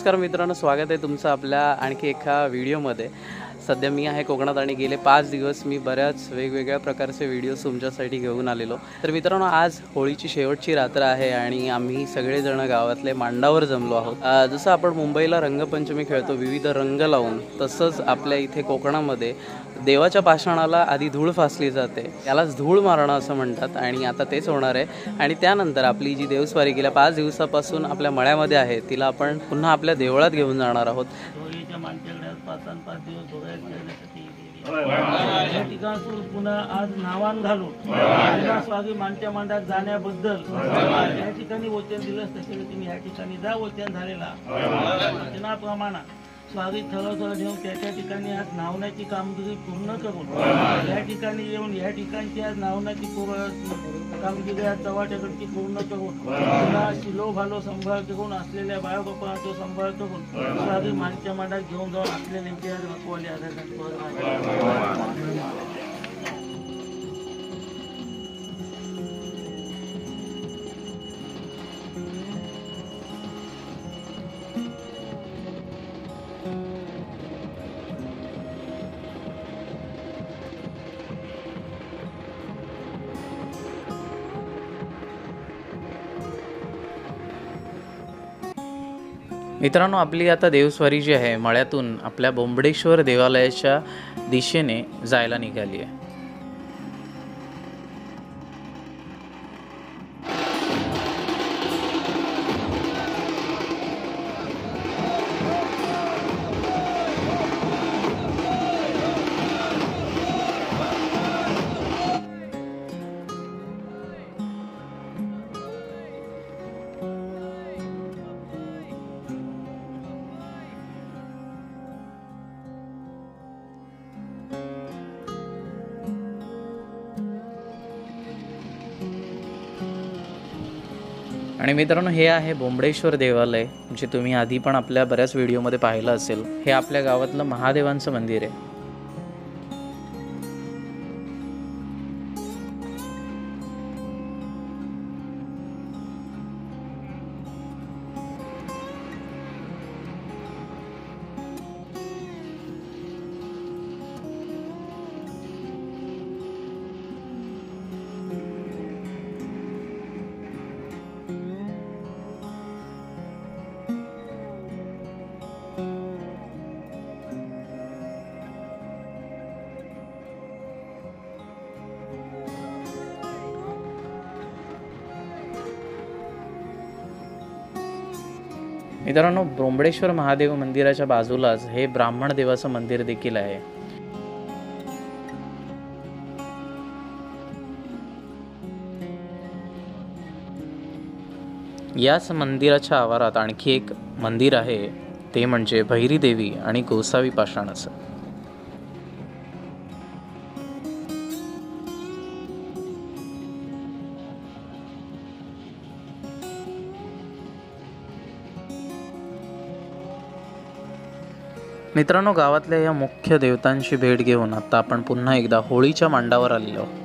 नमस्कार मित्रांनो, स्वागत आहे तुमचं आपल्या आणखी एका व्हिडिओमध्ये। सध्या मी आहे कोकणात आणि गेले 5 दिवस मी बऱ्याच वेगवेगळ्या प्रकारचे व्हिडिओज तुमच्यासाठी घेऊन आलेलो। तर मित्रांनो, आज होळीची शेवटची रात्र आहे आणि आम्ही सगळेजण गावातले मांडावर जमलो आहोत। जसं आपण मुंबईला रंगपंचमी खेळतो विविध रंग लावून, तसंच आपल्या इथे कोकणामध्ये देवाच्या पाषाणाला आधी धूळ फासली जाते, यालाच धूळ मारणं असं म्हणतात आणि आता तेच होणार आहे। आणि त्यानंतर आपली जी देवस्वारी गेल्या 5 दिवसापासून आपल्या मळ्यामध्ये आहे तिला आपण पुन्हा आपल्या देवळात घेऊन जाणार आहोत। या ठिकाणी पुन्हा आज नावान घालून स्वामी मानच्या मांडात जाण्याबद्दल या ठिकाणी वचन दिलं। तसे तुम्ही या ठिकाणी जा, वचन झालेला वचनाप्रमाणे स्वामी थळ ठेवून त्या ठिकाणी आज नावण्याची कामगिरी पूर्ण करून या ठिकाणी येऊन या ठिकाणची आज नावण्याची कामगिरी आज चव्हाट्याकडची पूर्ण करून पुन्हा शिलो भालो सांभाळ करून असलेल्या बाळगोपाळांचा सांभाळ करून स्वामी मानच्या मांडात घेऊन जाऊन असलेल्यांची आज रखवाली मित्रांनो, आपली आता देवस्वारी जी आहे मळ्यातून आपल्या बोंबडेश्वर देवालयाच्या दिशेने जायला निघाली आहे। आणि मित्रांनो, हे आहे बोंबडेश्वर देवालय, जे तुम्ही आधी पण आपल्या बऱ्याच व्हिडिओमध्ये पाहिलं असेल। हे आपल्या गावातलं महादेवांचं मंदिर आहे। मित्रांनो, बोंबडेश्वर महादेव मंदिराच्या बाजूलाच हे ब्राह्मण देवाचं मंदिर देखील आहे। याच मंदिराच्या आवारात आणखी एक मंदिर आहे, ते म्हणजे भैरी देवी आणि गोसावी पाषाणाचं। मित्रांनो, गावातल्या या मुख्य देवतांची भेट घेऊन आता आपण पुन्हा एकदा होळीच्या मांडावर आलेलो आहोत।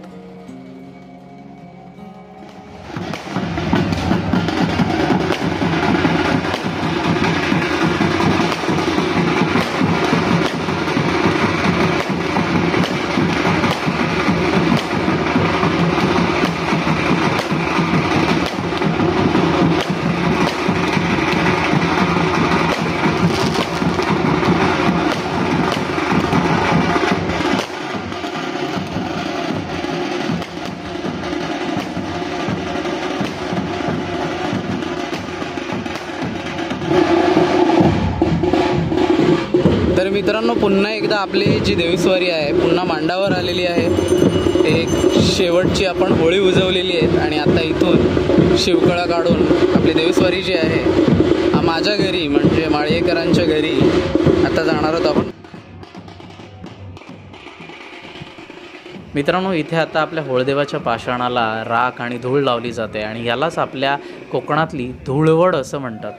तर मित्रांनो, पुन्हा एकदा आपली जी देवस्वारी आहे पुन्हा मांडावर आलेली आहे। एक शेवटची आपण होळी उजवलेली आहे आणि आता इथून शिवकळा काढून आपली देवस्वारी जी आहे माझ्या घरी म्हणजे माळेकरांच्या घरी आता जाणार आहोत आपण। मित्रांनो, इथे आता आपल्या होळदेवाच्या पाषाणाला राख आणि धूळ लावली जाते आणि यालाच आपल्या कोकणातली धूळवड असं म्हणतात।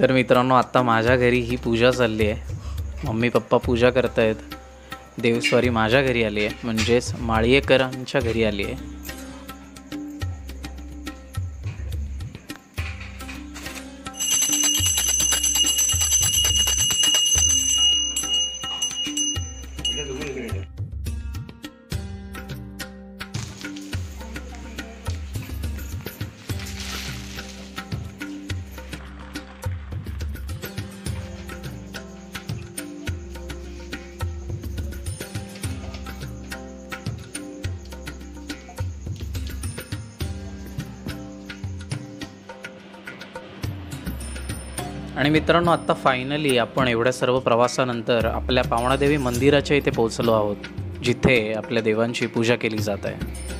तर मित्रांनो आत्ता माझ्या घरी ही पूजा चालली आहे. मम्मी पप्पा पूजा करत आहेत. देवस्वारी माझ्या घरी आली आहे, म्हणजेच माळीयेकरांच्या घरी आली आहे. आणि मित्रांनो आत्ता फायनली आपण एवढ्या सर्व प्रवासानंतर आपल्या पावणादेवी मंदिराच्या इथे पोहोचलो आहोत, जिथे आपल्या देवांची पूजा केली जात आहे.